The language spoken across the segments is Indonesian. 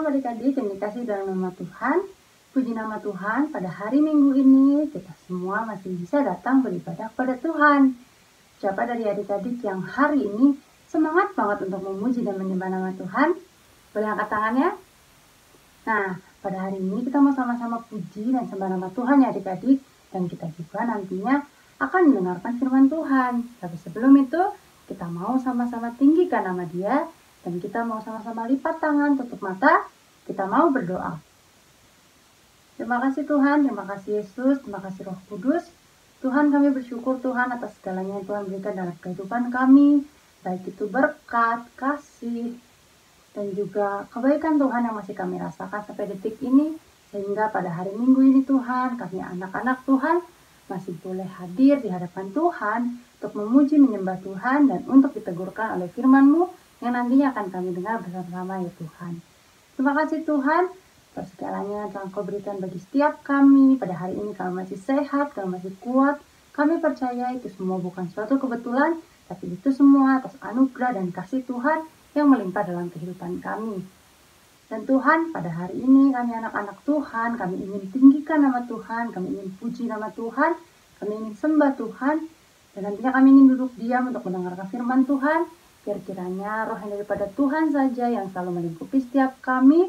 Shalom adik-adik yang dikasih dalam nama Tuhan. Puji nama Tuhan, pada hari Minggu ini kita semua masih bisa datang beribadah kepada Tuhan. Siapa dari adik-adik yang hari ini semangat banget untuk memuji dan menyembah nama Tuhan? Boleh angkat tangannya? Nah, pada hari ini kita mau sama-sama puji dan sembah nama Tuhan ya adik-adik. Dan kita juga nantinya akan mendengarkan firman Tuhan. Tapi sebelum itu, kita mau sama-sama tinggikan nama Dia. Dan kita mau sama-sama lipat tangan, tutup mata, kita mau berdoa. Terima kasih Tuhan, terima kasih Yesus, terima kasih Roh Kudus. Tuhan, kami bersyukur Tuhan atas segalanya yang Tuhan berikan dalam kehidupan kami, baik itu berkat, kasih, dan juga kebaikan Tuhan yang masih kami rasakan sampai detik ini, sehingga pada hari Minggu ini Tuhan, kami anak-anak Tuhan masih boleh hadir di hadapan Tuhan untuk memuji menyembah Tuhan dan untuk ditegurkan oleh firman-Mu yang nantinya akan kami dengar bersama-sama ya Tuhan. Terima kasih Tuhan atas segalanya yang telah Kau berikan bagi setiap kami. Pada hari ini kami masih sehat, kami masih kuat. Kami percaya itu semua bukan suatu kebetulan, tapi itu semua atas anugerah dan kasih Tuhan yang melimpah dalam kehidupan kami. Dan Tuhan, pada hari ini kami anak-anak Tuhan, kami ingin tinggikan nama Tuhan, kami ingin puji nama Tuhan, kami ingin sembah Tuhan, dan nantinya kami ingin duduk diam untuk mendengarkan firman Tuhan. Biar kiranya roh yang daripada Tuhan saja yang selalu melingkupi setiap kami.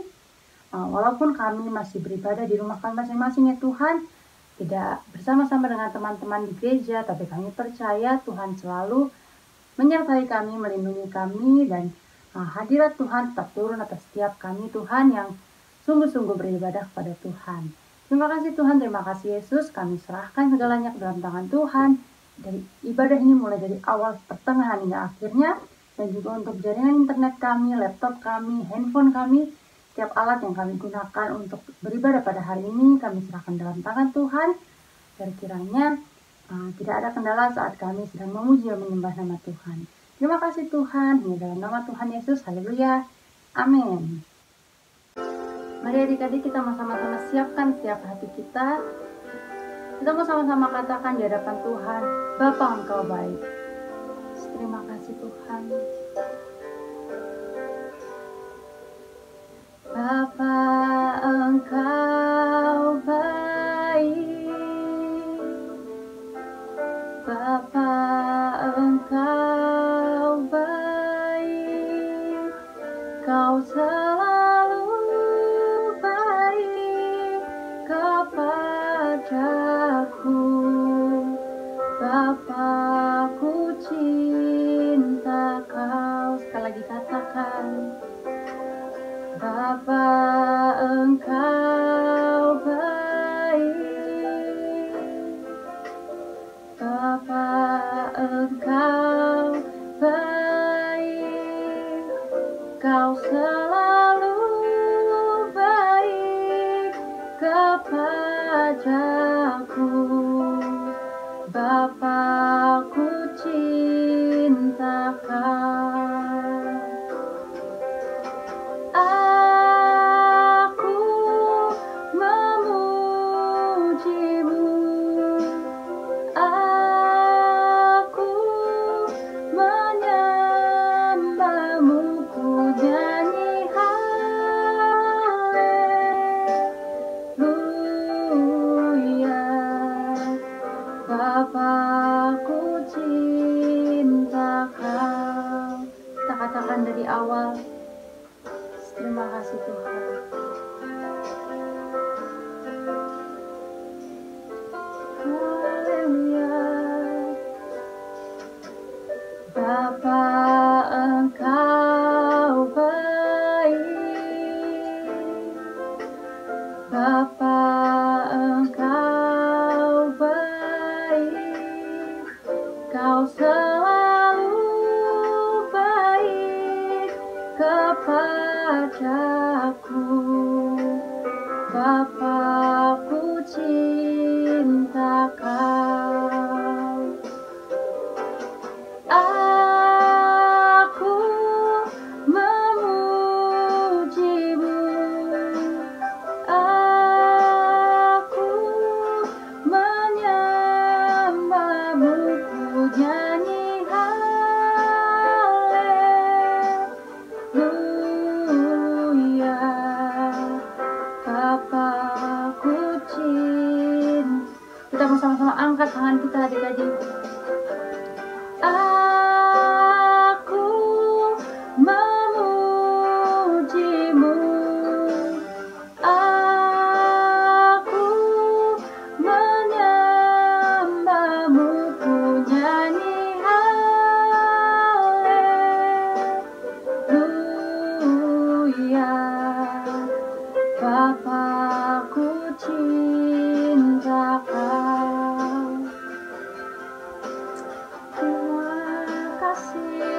Walaupun kami masih beribadah di rumah kami masing-masing ya Tuhan. Tidak bersama-sama dengan teman-teman di gereja. Tapi kami percaya Tuhan selalu menyertai kami, melindungi kami. Dan hadirat Tuhan tetap turun atas setiap kami Tuhan yang sungguh-sungguh beribadah kepada Tuhan. Terima kasih Tuhan, terima kasih Yesus. Kami serahkan segalanya ke dalam tangan Tuhan. Dari ibadah ini mulai dari awal, pertengahan hingga akhirnya. Dan juga untuk jaringan internet kami, laptop kami, handphone kami, setiap alat yang kami gunakan untuk beribadah pada hari ini, kami serahkan dalam tangan Tuhan. Biar kiranya tidak ada kendala saat kami sedang memuji dan menyembah nama Tuhan. Terima kasih Tuhan, hanya dalam nama Tuhan Yesus, haleluya, amin. Mari adik-adik kita sama-sama siapkan setiap hati kita. Kita mau sama-sama katakan di hadapan Tuhan, Bapa Engkau baik. Terima kasih Tuhan. Bapa Engkau baik, Bapa Engkau baik, Kau selalu baik kepadaku. Bapa-Ku cinta Kau. Sekali lagi katakan, Bapa Engkau baik, Bapa Engkau baik, Kau selalu baik kepadaku. Bapa-Ku cinta Kau. Aku memuji-Mu, aku menyembah-Mu, ku nyanyi haleluya. Bapa-Ku cinta Kau. Kita katakan dari awal, terima kasih Tuhan. Haleluya. Bapa Engkau baik, Bapa Engkau baik, Kau selalu baik kepadaku. Bapa-Ku cinta Kau. Aku memuji-Mu, aku menyembah-Mu, ku nyanyi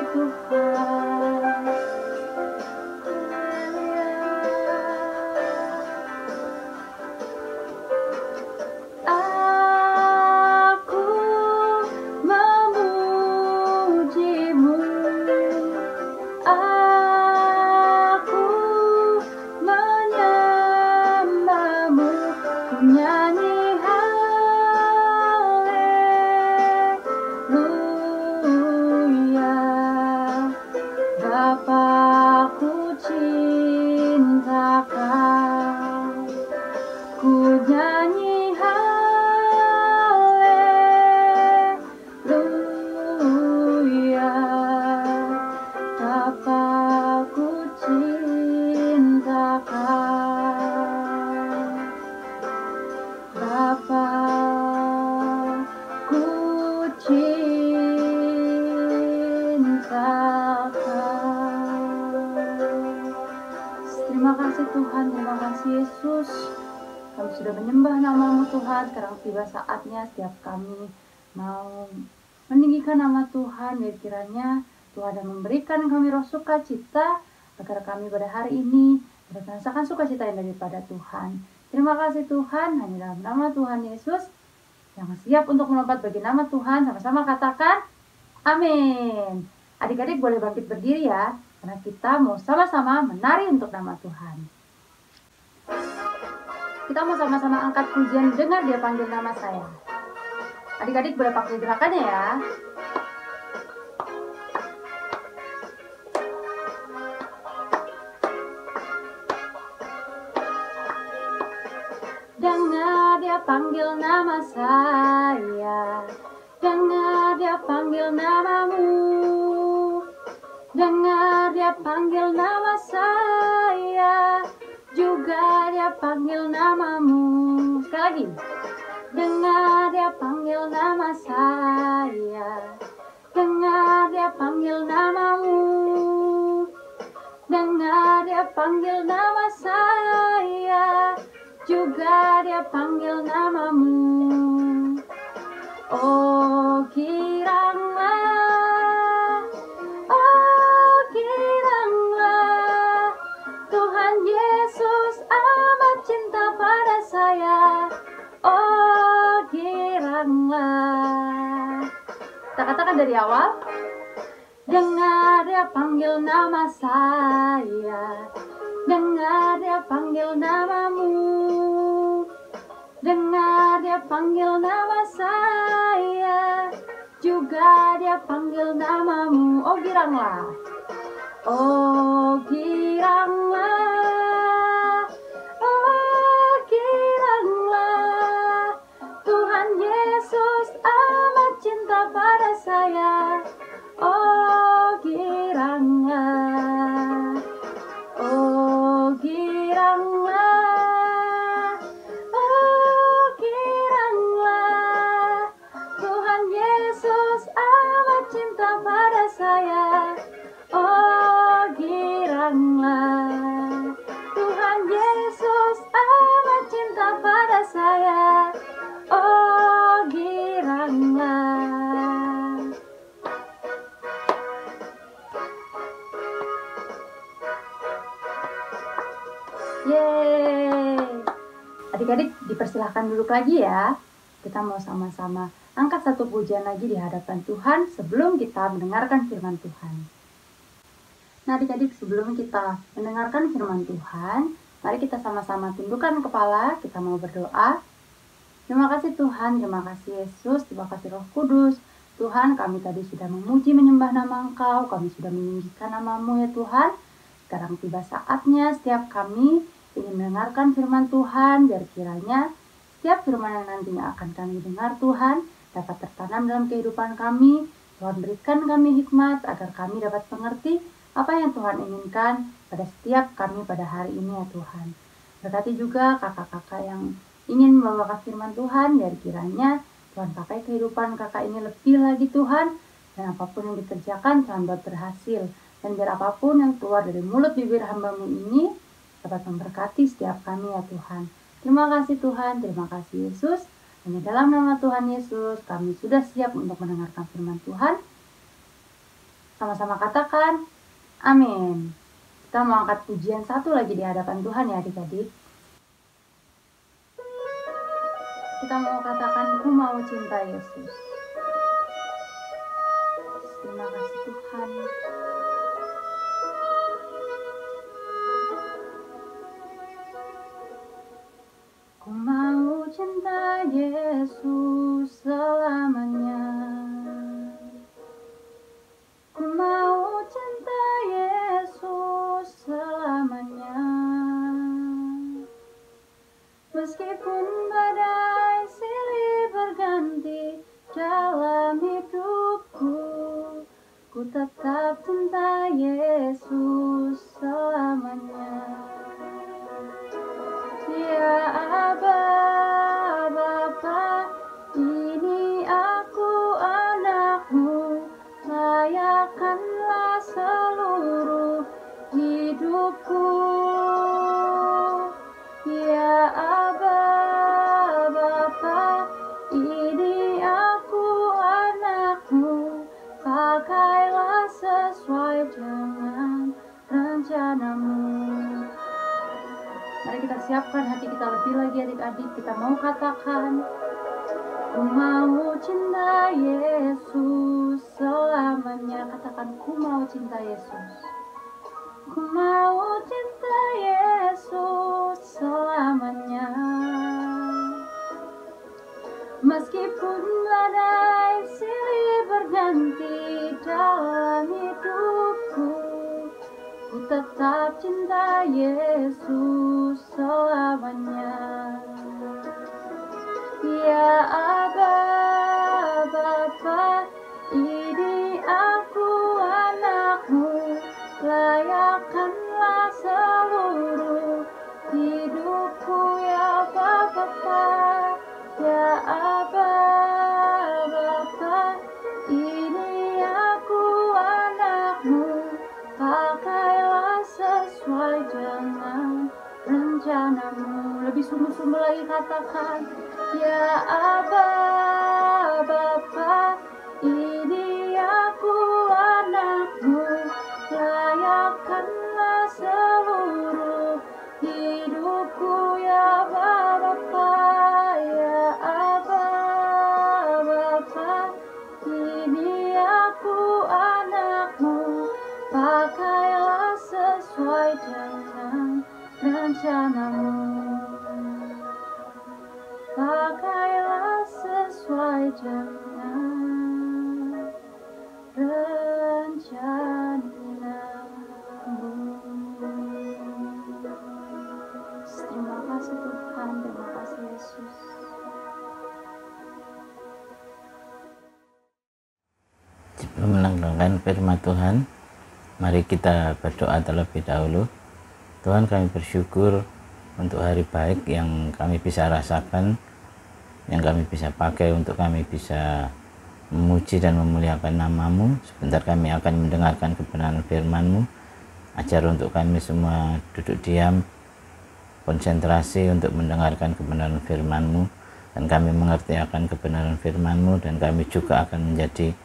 Tuhan. Aku memuji-Mu, aku menyembah-Mu, ku nyanyi haleluya. Bapa, ku cinta Kau, ku nyanyi haleluya. Bapa, ku cinta Kau, Bapa, ku cinta Kau. Terima kasih Tuhan, terima kasih Yesus. Kami sudah menyembah nama-Mu Tuhan. Sekarang tiba saatnya setiap kami mau meninggikan nama Tuhan. Biar kiranya Tuhan yang memberikan kami roh sukacita, agar kami pada hari ini dapat merasakan sukacita yang daripada Tuhan. Terima kasih Tuhan, hanya dalam nama Tuhan Yesus yang siap untuk melompat bagi nama Tuhan. Sama-sama katakan amin. Adik-adik boleh bangkit berdiri ya, karena kita mau sama-sama menari untuk nama Tuhan. Kita mau sama-sama angkat pujian dengar Dia panggil nama saya. Adik-adik boleh pakai gerakannya ya. Dengar Dia panggil nama saya, dengar Dia panggil namamu, dengar Dia panggil nama saya, juga Dia panggil namamu. Sekali lagi. Dengar Dia panggil nama saya, dengar Dia panggil namamu, dengar Dia panggil nama saya, juga Dia panggil namamu. Oh giranglah, Tuhan Yesus amat cinta pada saya. Oh giranglah. Kita katakan dari awal. Dengar Dia panggil nama saya, dengar Dia panggil namamu, dengar Dia panggil nama saya, juga Dia panggil namamu. Oh giranglah, oh giranglah, oh giranglah, Tuhan Yesus amat cinta pada saya. Oh giranglah, oh giranglah, oh giranglah, Tuhan Yesus amat cinta pada saya. Oh giranglah, Tuhan Yesus amat cinta pada saya. Oh giranglah. Yeay. Adik-adik dipersilahkan duduk lagi ya. Kita mau sama-sama angkat satu pujian lagi di hadapan Tuhan sebelum kita mendengarkan firman Tuhan. Nah adik-adik, sebelum kita mendengarkan firman Tuhan, mari kita sama-sama tundukkan kepala, kita mau berdoa. Terima kasih Tuhan, terima kasih Yesus, terima kasih Roh Kudus. Tuhan, kami tadi sudah memuji menyembah nama Engkau, kami sudah meninggikan nama-Mu ya Tuhan. Sekarang tiba saatnya setiap kami ingin mendengarkan firman Tuhan, biar kiranya setiap firman yang nantinya akan kami dengar Tuhan dapat tertanam dalam kehidupan kami. Tuhan berikan kami hikmat agar kami dapat mengerti apa yang Tuhan inginkan pada setiap kami pada hari ini ya Tuhan. Berkati juga kakak-kakak yang ingin membawakan firman Tuhan, biar kiranya Tuhan pakai kehidupan kakak ini lebih lagi Tuhan, dan apapun yang dikerjakan Tuhan buat berhasil, dan biar apapun yang keluar dari mulut bibir hamba-Mu ini dapat memberkati setiap kami ya Tuhan. Terima kasih Tuhan, terima kasih Yesus. Hanya dalam nama Tuhan Yesus kami sudah siap untuk mendengarkan firman Tuhan. Sama-sama katakan, amin. Kita mau angkat pujian satu lagi di hadapan Tuhan ya adik-adik. Kita mau katakan, ku mau cinta Yesus. Terima kasih Tuhan. Ku mau cinta Yesus selamanya. Ku mau cinta Yesus selamanya. Meskipun badai silih berganti dalam hidupku, ku tetap cinta Yesus selamanya. Ya Aba, Bapa, ini aku anakmu, layakkanlah seluruh hidupku. Ya Aba, Bapa, ini aku anakmu, pakailah sesuai dengan rencanamu. Mari kita siapkan hati kita lebih lagi adik-adik. Kita mau katakan, ku mau cinta Yesus selamanya. Katakan, ku mau cinta Yesus. Ku mau cinta Yesus selamanya. Meskipun badai silih berganti dalam hidupku, ku tetap cinta Yesus selamanya. Ya Aba, Bapa, ini aku anakmu, layakkanlah seluruh hidupku. Ya Bapa, ya Aba, Bapa, ini aku anakmu, pakailah sesuai dengan rencanamu. Lebih sungguh-sungguh lagi katakan, ya Aba, Bapa, ini aku anakmu, layakkanlah seluruh hidupku. Ya Bapa, ya Aba, Bapa, ini aku anakmu, pakailah sesuai dengan rencanamu. Pakailah sesuai dengan rencanamu. Terima kasih Tuhan, terima kasih Yesus. Sebelum melanggengkan firman Tuhan, mari kita berdoa terlebih dahulu. Tuhan, kami bersyukur untuk hari baik yang kami bisa rasakan, yang kami bisa pakai untuk kami bisa memuji dan memuliakan nama-Mu. Sebentar kami akan mendengarkan kebenaran firman-Mu. Ajar untuk kami semua duduk diam, konsentrasi untuk mendengarkan kebenaran firman-Mu, dan kami mengerti akan kebenaran firman-Mu, dan kami juga akan menjadi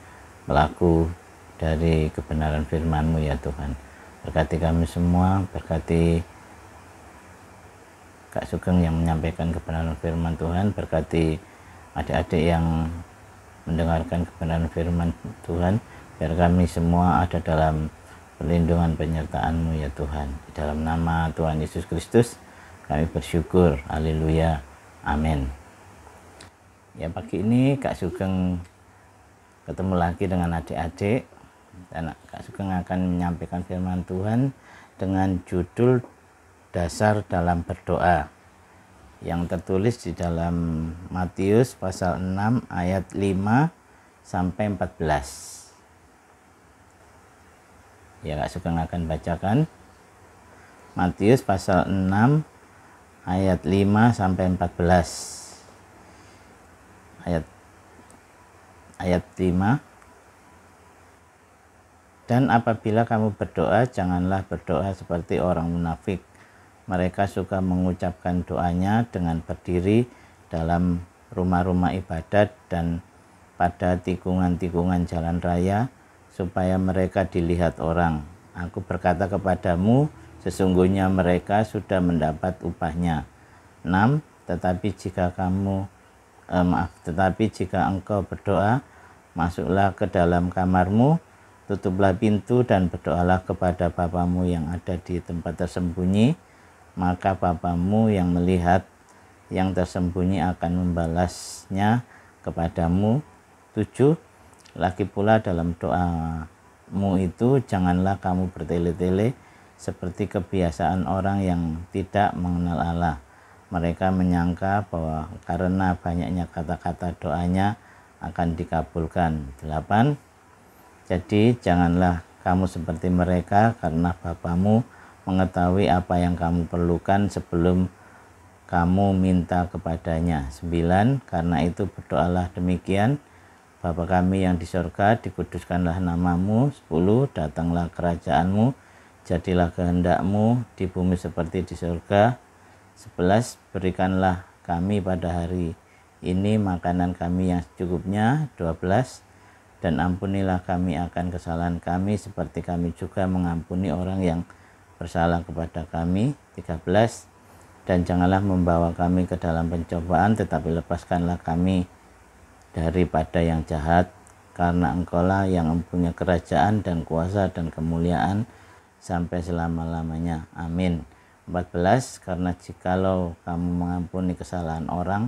pelaku dari kebenaran firman-Mu ya Tuhan. Berkati kami semua, berkati Kak Sugeng yang menyampaikan kebenaran firman Tuhan, berkati adik-adik yang mendengarkan kebenaran firman Tuhan, biar kami semua ada dalam perlindungan penyertaan-Mu ya Tuhan. Di dalam nama Tuhan Yesus Kristus kami bersyukur, haleluya, amin. Ya, pagi ini Kak Sugeng ketemu lagi dengan adik-adik, dan Kak Sugeng akan menyampaikan firman Tuhan dengan judul dasar dalam berdoa, yang tertulis di dalam Matius pasal 6 ayat 5 sampai 14. Ya, Kak Sugeng akan bacakan Matius pasal 6 ayat 5 sampai 14. Ayat 5. Dan apabila kamu berdoa, janganlah berdoa seperti orang munafik. Mereka suka mengucapkan doanya dengan berdiri dalam rumah-rumah ibadat dan pada tikungan-tikungan jalan raya, supaya mereka dilihat orang. Aku berkata kepadamu, sesungguhnya mereka sudah mendapat upahnya. 6. Tetapi jika engkau berdoa, masuklah ke dalam kamarmu, tutuplah pintu dan berdoalah kepada Bapamu yang ada di tempat tersembunyi, maka Bapamu yang melihat yang tersembunyi akan membalasnya kepadamu. 7. Lagi pula dalam doamu itu janganlah kamu bertele-tele seperti kebiasaan orang yang tidak mengenal Allah. Mereka menyangka bahwa karena banyaknya kata-kata doanya akan dikabulkan. 8. Jadi janganlah kamu seperti mereka, karena Bapamu mengetahui apa yang kamu perlukan sebelum kamu minta kepadanya. 9. Karena itu berdoalah demikian: Bapa kami yang di surga, dikuduskanlah namamu. 10. Datanglah kerajaanmu, jadilah kehendakmu di bumi seperti di surga. 11. Berikanlah kami pada hari ini makanan kami yang secukupnya. 12. Dan ampunilah kami akan kesalahan kami, seperti kami juga mengampuni orang yang bersalah kepada kami. 13. Dan janganlah membawa kami ke dalam pencobaan, tetapi lepaskanlah kami daripada yang jahat, karena Engkaulah yang mempunyai kerajaan dan kuasa dan kemuliaan sampai selama-lamanya. Amin. 14. Karena jikalau kamu mengampuni kesalahan orang,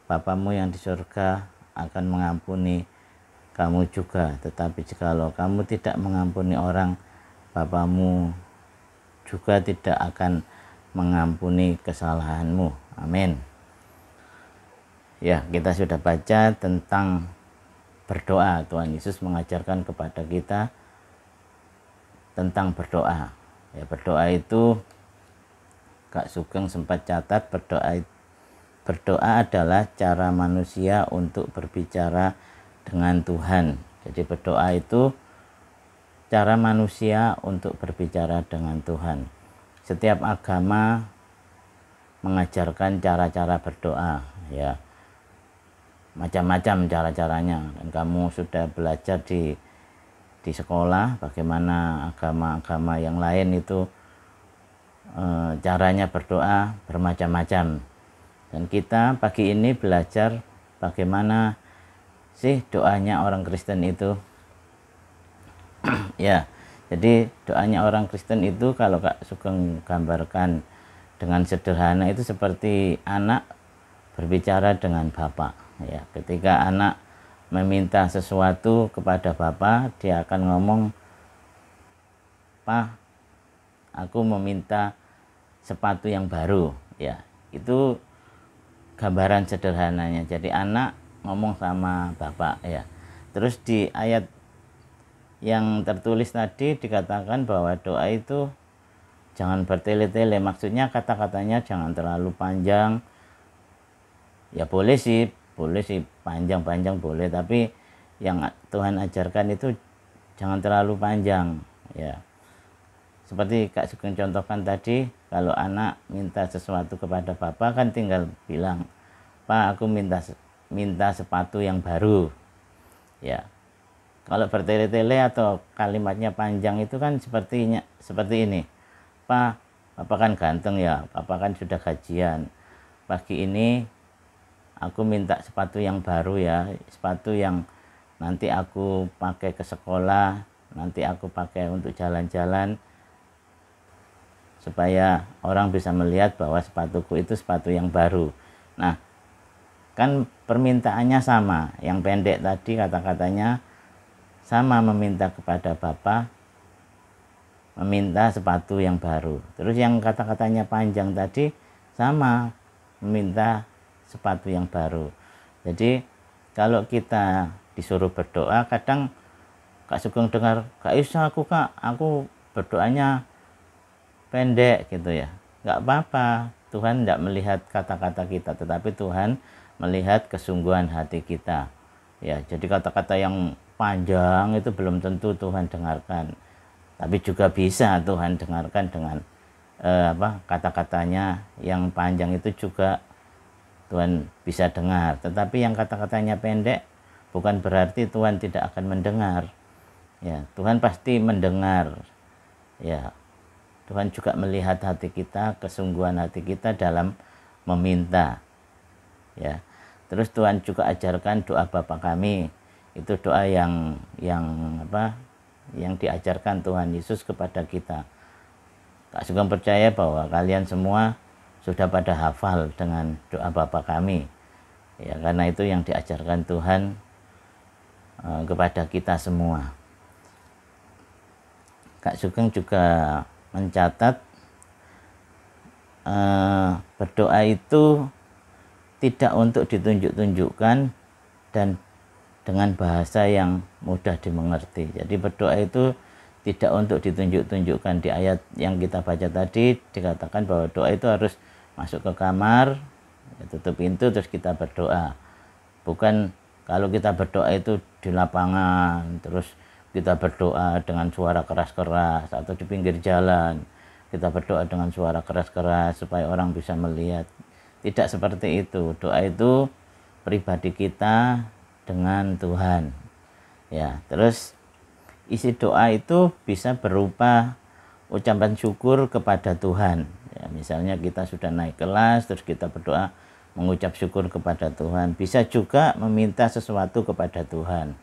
Bapamu yang di surga akan mengampuni kamu juga. Tetapi jikalau kamu tidak mengampuni orang, Bapamu juga tidak akan mengampuni kesalahanmu. Amin. Ya, kita sudah baca tentang berdoa. Tuhan Yesus mengajarkan kepada kita tentang berdoa. Ya, berdoa itu Kak Sugeng sempat catat, berdoa adalah cara manusia untuk berbicara dengan Tuhan. Jadi berdoa itu cara manusia untuk berbicara dengan Tuhan. Setiap agama mengajarkan cara-cara berdoa, ya. Macam-macam cara-caranya. Dan kamu sudah belajar di sekolah bagaimana agama-agama yang lain itu caranya berdoa bermacam-macam. Dan kita pagi ini belajar bagaimana sih doanya orang Kristen itu. Ya, jadi doanya orang Kristen itu kalau Kak Sugeng gambarkan dengan sederhana itu seperti anak berbicara dengan Bapa. Ya, ketika anak meminta sesuatu kepada Bapa, dia akan ngomong, "Pa, aku meminta sepatu yang baru." Ya, itu gambaran sederhananya. Jadi anak ngomong sama Bapak, ya. Terus di ayat yang tertulis tadi dikatakan bahwa doa itu jangan bertele-tele. Maksudnya kata-katanya jangan terlalu panjang. Ya boleh sih panjang-panjang boleh, tapi yang Tuhan ajarkan itu jangan terlalu panjang, ya. Seperti Kak Sugeng contohkan tadi, kalau anak minta sesuatu kepada Bapak kan tinggal bilang, "Pak, aku minta sepatu yang baru." Ya. Kalau bertele-tele atau kalimatnya panjang itu kan seperti ini. "Pak, Bapak kan ganteng ya, Bapak kan sudah gajian. Pagi ini aku minta sepatu yang baru ya, sepatu yang nanti aku pakai ke sekolah, nanti aku pakai untuk jalan-jalan, supaya orang bisa melihat bahwa sepatuku itu sepatu yang baru." Nah, kan permintaannya sama. Yang pendek tadi kata-katanya sama, meminta kepada Bapa, meminta sepatu yang baru. Terus yang kata-katanya panjang tadi sama, meminta sepatu yang baru. Jadi kalau kita disuruh berdoa, kadang Kak Sugeng dengar, "Gak usah Kak, aku berdoanya pendek," gitu ya. Gak apa-apa, Tuhan tidak melihat kata-kata kita, tetapi Tuhan melihat kesungguhan hati kita. Ya, jadi kata-kata yang panjang itu belum tentu Tuhan dengarkan, tapi juga bisa Tuhan dengarkan dengan kata-katanya yang panjang itu juga Tuhan bisa dengar. Tetapi yang kata-katanya pendek bukan berarti Tuhan tidak akan mendengar. Ya, Tuhan pasti mendengar. Ya, Tuhan juga melihat hati kita, kesungguhan hati kita dalam meminta. Ya. Terus Tuhan juga ajarkan doa Bapa kami. Itu doa yang diajarkan Tuhan Yesus kepada kita. Kak Sugeng percaya bahwa kalian semua sudah pada hafal dengan doa Bapa kami. Ya, karena itu yang diajarkan Tuhan kepada kita semua. Kak Sugeng juga mencatat berdoa itu tidak untuk ditunjuk-tunjukkan dan dengan bahasa yang mudah dimengerti. Jadi berdoa itu tidak untuk ditunjuk-tunjukkan. Di ayat yang kita baca tadi dikatakan bahwa doa itu harus masuk ke kamar, tutup pintu, terus kita berdoa. Bukan kalau kita berdoa itu di lapangan, terus kita berdoa dengan suara keras-keras, atau di pinggir jalan kita berdoa dengan suara keras-keras supaya orang bisa melihat. Tidak seperti itu. Doa itu pribadi kita dengan Tuhan. Ya, terus isi doa itu bisa berupa ucapan syukur kepada Tuhan. Ya, misalnya kita sudah naik kelas, terus kita berdoa mengucap syukur kepada Tuhan. Bisa juga meminta sesuatu kepada Tuhan.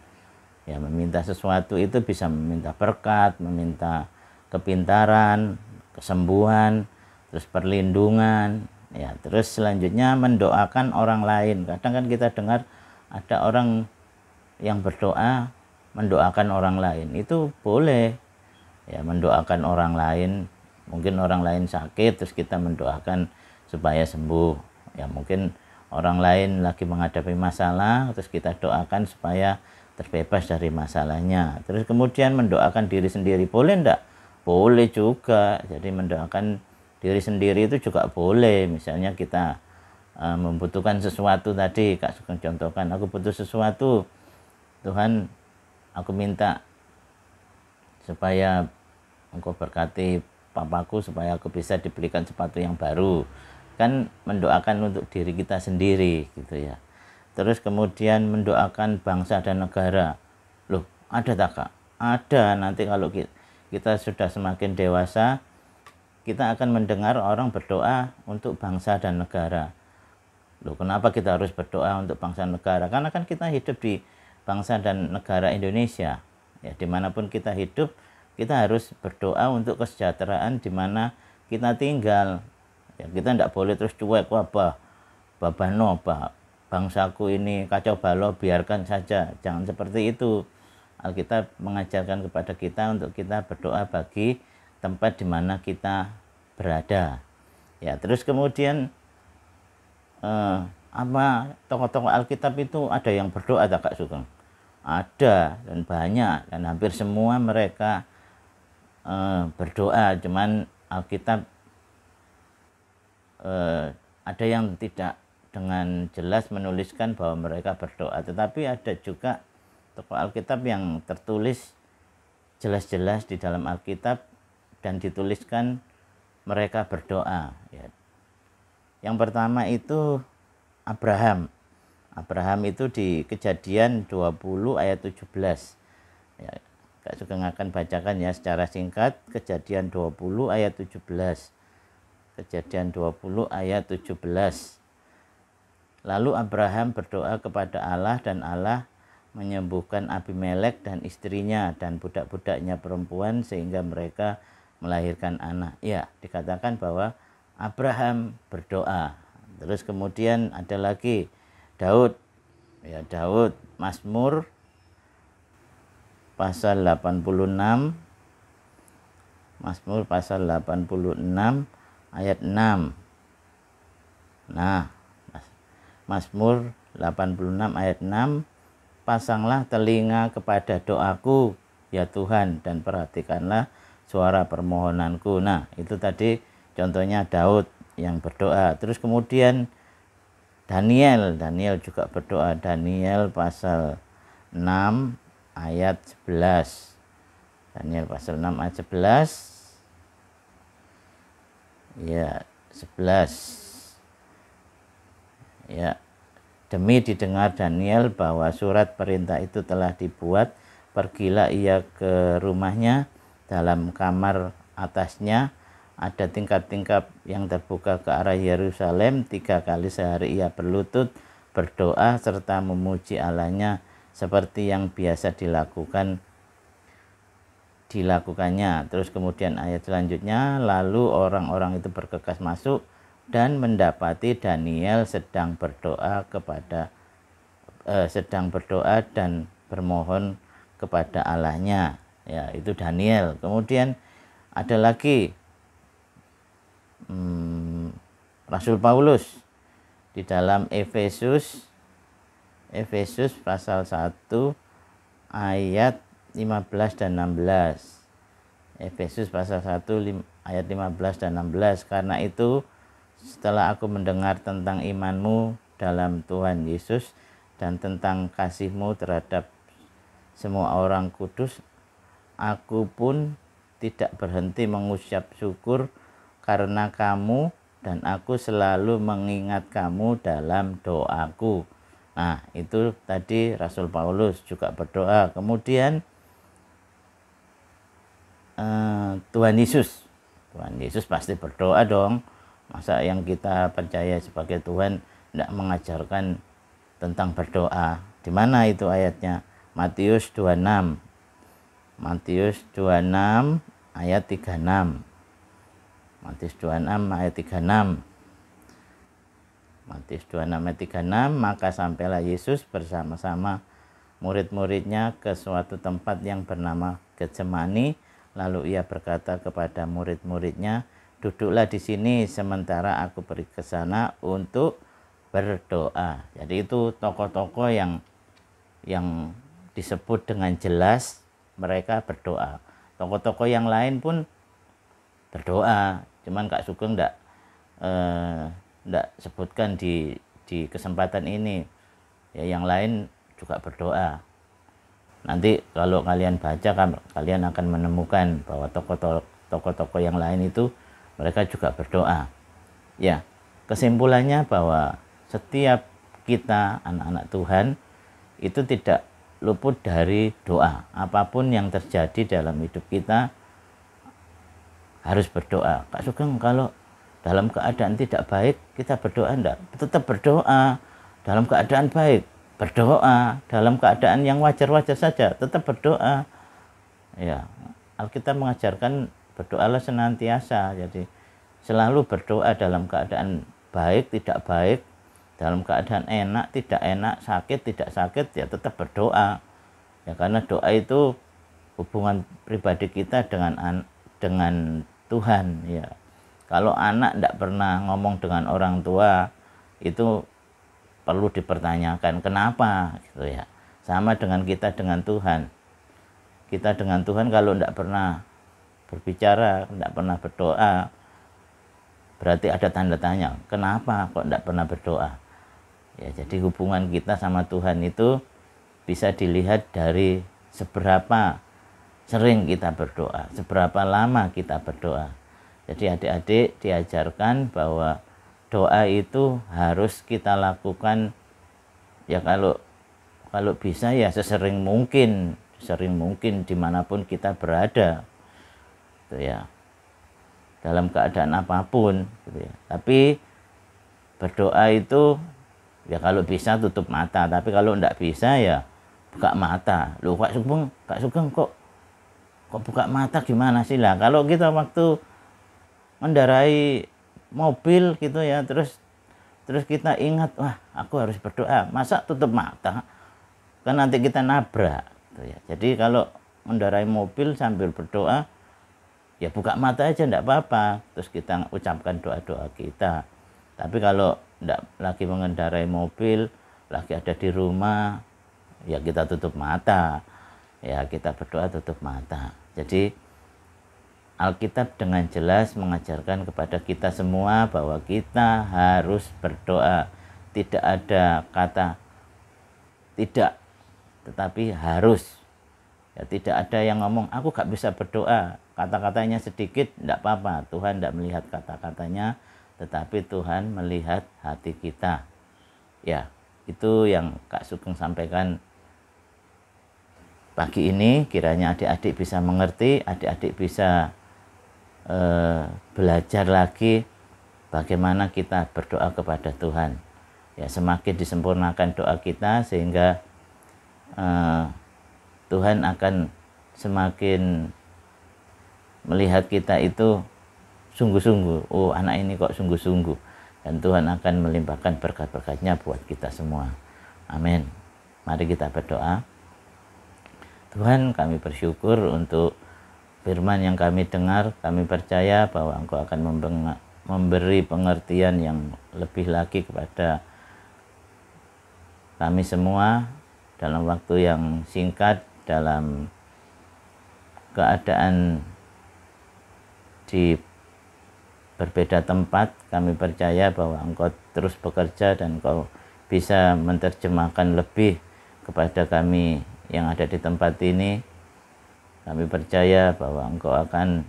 Ya, meminta sesuatu itu bisa meminta berkat, meminta kepintaran, kesembuhan, terus perlindungan. Ya, terus selanjutnya mendoakan orang lain. Kadang kan kita dengar ada orang yang berdoa mendoakan orang lain. Itu boleh. Ya, mendoakan orang lain, mungkin orang lain sakit terus kita mendoakan supaya sembuh. Ya, mungkin orang lain lagi menghadapi masalah terus kita doakan supaya terbebas dari masalahnya. Terus kemudian mendoakan diri sendiri, boleh enggak? Boleh juga. Jadi mendoakan diri sendiri itu juga boleh. Misalnya kita membutuhkan sesuatu tadi, Kak Sugeng contohkan, aku butuh sesuatu, Tuhan aku minta supaya Engkau berkati papaku supaya aku bisa dibelikan sepatu yang baru. Kan mendoakan untuk diri kita sendiri gitu ya. Terus kemudian mendoakan bangsa dan negara. Loh, ada tak Kak? Ada. Nanti kalau kita sudah semakin dewasa, kita akan mendengar orang berdoa untuk bangsa dan negara. Loh, kenapa kita harus berdoa untuk bangsa dan negara? Karena kan kita hidup di bangsa dan negara Indonesia. Ya, dimanapun kita hidup, kita harus berdoa untuk kesejahteraan di mana kita tinggal. Ya, kita tidak boleh terus cuek, babano, bangsaku ini kacau balau, biarkan saja. Jangan seperti itu. Alkitab mengajarkan kepada kita untuk kita berdoa bagi tempat di mana kita berada. Ya, terus kemudian tokoh-tokoh Alkitab itu ada yang berdoa tak Kak Sugeng? Ada, dan banyak, dan hampir semua mereka berdoa. Cuman Alkitab ada yang tidak dengan jelas menuliskan bahwa mereka berdoa, tetapi ada juga tokoh Alkitab yang tertulis jelas-jelas di dalam Alkitab dan dituliskan mereka berdoa. Ya. Yang pertama itu Abraham. Abraham itu di Kejadian 20 ayat 17. Ya, Kak Sugeng akan bacakan ya secara singkat. Kejadian 20 ayat 17. Kejadian 20 ayat 17. Lalu Abraham berdoa kepada Allah dan Allah menyembuhkan Abimelek dan istrinya dan budak-budaknya perempuan sehingga mereka melahirkan anak. Ya, dikatakan bahwa Abraham berdoa. Terus kemudian ada lagi Daud. Ya, Daud, Mazmur pasal 86. Mazmur pasal 86 ayat 6. Nah, Mazmur 86 ayat 6, pasanglah telinga kepada doaku ya Tuhan dan perhatikanlah suara permohonanku. Nah, itu tadi contohnya Daud yang berdoa. Terus kemudian Daniel juga berdoa. Daniel pasal 6 ayat 11. Daniel pasal 6 ayat 11. Ya, 11. Ya, demi didengar Daniel bahwa surat perintah itu telah dibuat pergilah ia ke rumahnya. Dalam kamar atasnya ada tingkap-tingkap yang terbuka ke arah Yerusalem. 3 kali sehari ia berlutut, berdoa, serta memuji Allahnya seperti yang biasa dilakukannya. Terus kemudian ayat selanjutnya, lalu orang-orang itu bergegas masuk dan mendapati Daniel sedang berdoa dan bermohon kepada Allahnya. Ya, itu Daniel. Kemudian ada lagi Rasul Paulus di dalam Efesus pasal 1 ayat 15 dan 16. Efesus pasal 1 ayat 15 dan 16. Karena itu setelah aku mendengar tentang imanmu dalam Tuhan Yesus dan tentang kasihmu terhadap semua orang kudus, aku pun tidak berhenti mengucap syukur karena kamu, dan aku selalu mengingat kamu dalam doaku. Nah, itu tadi Rasul Paulus juga berdoa. Kemudian Tuhan Yesus pasti berdoa dong. Masa yang kita percaya sebagai Tuhan tidak mengajarkan tentang berdoa? Di mana itu ayatnya? Matius 26 ayat 36. Matius 26 ayat 36. Matius 26 ayat 36, maka sampailah Yesus bersama-sama murid-muridnya ke suatu tempat yang bernama Getsemani. Lalu ia berkata kepada murid-muridnya, duduklah di sini sementara aku pergi ke sana untuk berdoa. Jadi itu tokoh-tokoh yang disebut dengan jelas mereka berdoa. Tokoh-tokoh yang lain pun berdoa, cuman Kak Sugeng enggak sebutkan di kesempatan ini. Ya, yang lain juga berdoa. Nanti kalau kalian baca, kalian akan menemukan bahwa tokoh-tokoh yang lain itu mereka juga berdoa. Ya, kesimpulannya bahwa setiap kita anak-anak Tuhan itu tidak luput dari doa. Apapun yang terjadi dalam hidup kita harus berdoa. Kak Sugeng, kalau dalam keadaan tidak baik kita berdoa enggak? Tetap berdoa. Dalam keadaan baik berdoa, dalam keadaan yang wajar-wajar saja tetap berdoa. Ya, Alkitab mengajarkan berdoalah senantiasa. Jadi selalu berdoa dalam keadaan baik, tidak baik, dalam keadaan enak, tidak enak, sakit, tidak sakit, ya tetap berdoa. Ya, karena doa itu hubungan pribadi kita dengan Tuhan. Ya, kalau anak tidak pernah ngomong dengan orang tua, itu perlu dipertanyakan kenapa, gitu ya. Sama dengan kita dengan Tuhan. Kita dengan Tuhan kalau tidak pernah berbicara, tidak pernah berdoa, berarti ada tanda tanya, kenapa kok tidak pernah berdoa? Ya, jadi hubungan kita sama Tuhan itu bisa dilihat dari seberapa sering kita berdoa, seberapa lama kita berdoa. Jadi adik-adik diajarkan bahwa doa itu harus kita lakukan, ya kalau bisa ya sesering mungkin dimanapun kita berada, gitu ya, dalam keadaan apapun, gitu ya. Tapi berdoa itu ya kalau bisa tutup mata, tapi kalau tidak bisa ya buka mata. Loh, Kak Sugeng kok buka mata gimana sih lah? Kalau kita waktu mendarai mobil gitu ya, terus kita ingat, wah aku harus berdoa, masa tutup mata? Kan nanti kita nabrak, gitu ya. Jadi kalau mendarai mobil sambil berdoa, ya buka mata aja enggak apa-apa, terus kita ucapkan doa-doa kita. Tapi kalau enggak lagi mengendarai mobil, lagi ada di rumah, ya kita tutup mata, ya kita berdoa tutup mata. Jadi Alkitab dengan jelas mengajarkan kepada kita semua bahwa kita harus berdoa. Tidak ada kata tidak, tetapi harus. Ya, tidak ada yang ngomong aku gak bisa berdoa, kata-katanya sedikit, tidak apa-apa. Tuhan tidak melihat kata-katanya, tetapi Tuhan melihat hati kita. Ya, itu yang Kak Sugeng sampaikan pagi ini kiranya adik-adik bisa mengerti, adik-adik bisa belajar lagi bagaimana kita berdoa kepada Tuhan. Ya, semakin disempurnakan doa kita sehingga Tuhan akan semakin melihat kita itu sungguh-sungguh. Oh, anak ini kok sungguh-sungguh. Dan Tuhan akan melimpahkan berkat-berkat-Nya buat kita semua. Amin. Mari kita berdoa. Tuhan, kami bersyukur untuk firman yang kami dengar. Kami percaya bahwa Engkau akan memberi pengertian yang lebih lagi kepada kami semua dalam waktu yang singkat, dalam keadaan di berbeda tempat. Kami percaya bahwa Engkau terus bekerja dan Engkau bisa menerjemahkan lebih kepada kami yang ada di tempat ini. Kami percaya bahwa Engkau akan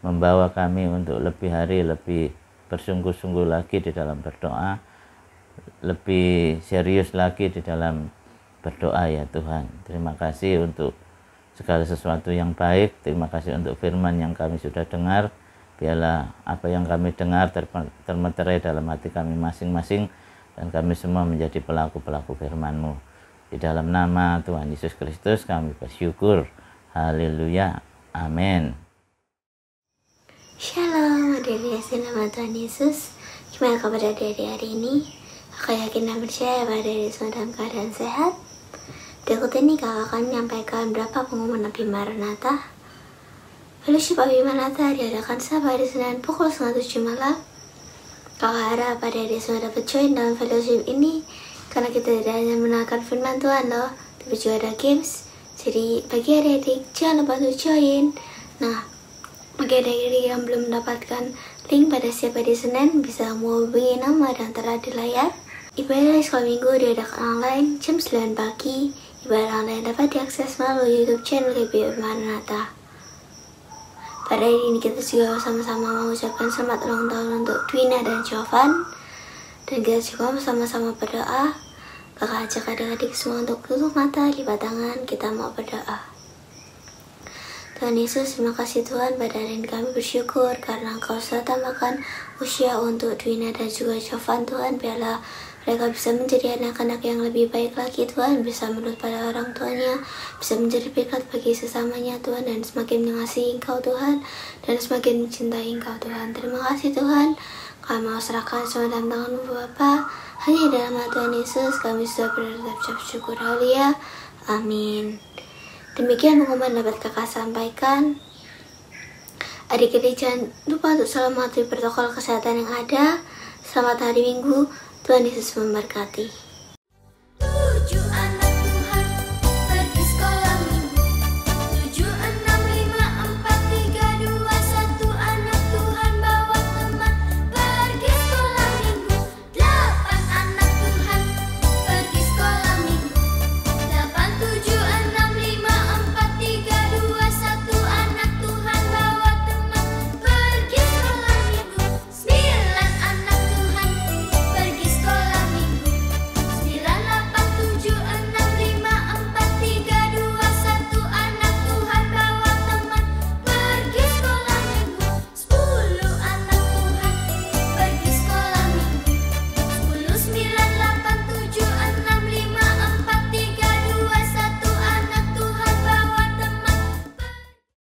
membawa kami untuk lebih hari lebih bersungguh-sungguh lagi di dalam berdoa, lebih serius lagi di dalam berdoa ya Tuhan. Terima kasih untuk segala sesuatu yang baik. Terima kasih untuk firman yang kami sudah dengar. Biarlah apa yang kami dengar termeterai dalam hati kami masing-masing, dan kami semua menjadi pelaku-pelaku firman-Mu. Di dalam nama Tuhan Yesus Kristus kami bersyukur. Haleluya. Amin. Shalom, adik-adik nama Tuhan Yesus. Gimana kabar adik-adik hari ini? Aku yakin dan percaya bahwa adik-adik semua dalam keadaan sehat. Berikut ini kakak akan menyampaikan beberapa pengumuman Nabi Maranatha. Fellowship Nabi Maranatha diadakan setiap hari Senin pukul 6:30 malam. Kakak harap adik-adik semua dapat join dalam fellowship ini, karena kita tidak hanya mengenalkan firman Tuhan loh, tapi juga ada games. Jadi bagi adik-adik jangan lupa untuk join. Nah, bagi adik-adik yang belum mendapatkan link pada setiap hari Senin, bisa menghubungi nama dan tertera di layar. Ibadah sekolah minggu diadakan online jam 9 pagi. Ibadah online dapat diakses melalui YouTube channel GBI Maranatha. Pada hari ini kita juga sama-sama mengucapkan selamat ulang tahun untuk Dwina dan Jovan. Dan kita juga sama-sama berdoa. Kakak ajak adik-adik semua untuk tutup mata, lipat tangan, kita mau berdoa. Tuhan Yesus, terima kasih Tuhan, pada hari ini kami bersyukur karena Engkau sudah tambahkan usia untuk Dwina dan juga Jovan. Tuhan, biarlah mereka bisa menjadi anak-anak yang lebih baik lagi Tuhan, bisa menurut pada orang tuanya, bisa menjadi berkat bagi sesamanya Tuhan, dan semakin mengasihi Engkau Tuhan, dan semakin mencintai Engkau Tuhan. Terima kasih Tuhan, kami mau serahkan semua dalam tangan-Mu Bapa. Hanya dalam nama Tuhan Yesus kami sudah berucap syukur. Haleluya. Amin. Demikian pengumuman dapat kakak sampaikan. Adik-adik jangan lupa untuk selalu mematuhi protokol kesehatan yang ada. Selamat hari Minggu. Tuhan Yesus memberkati.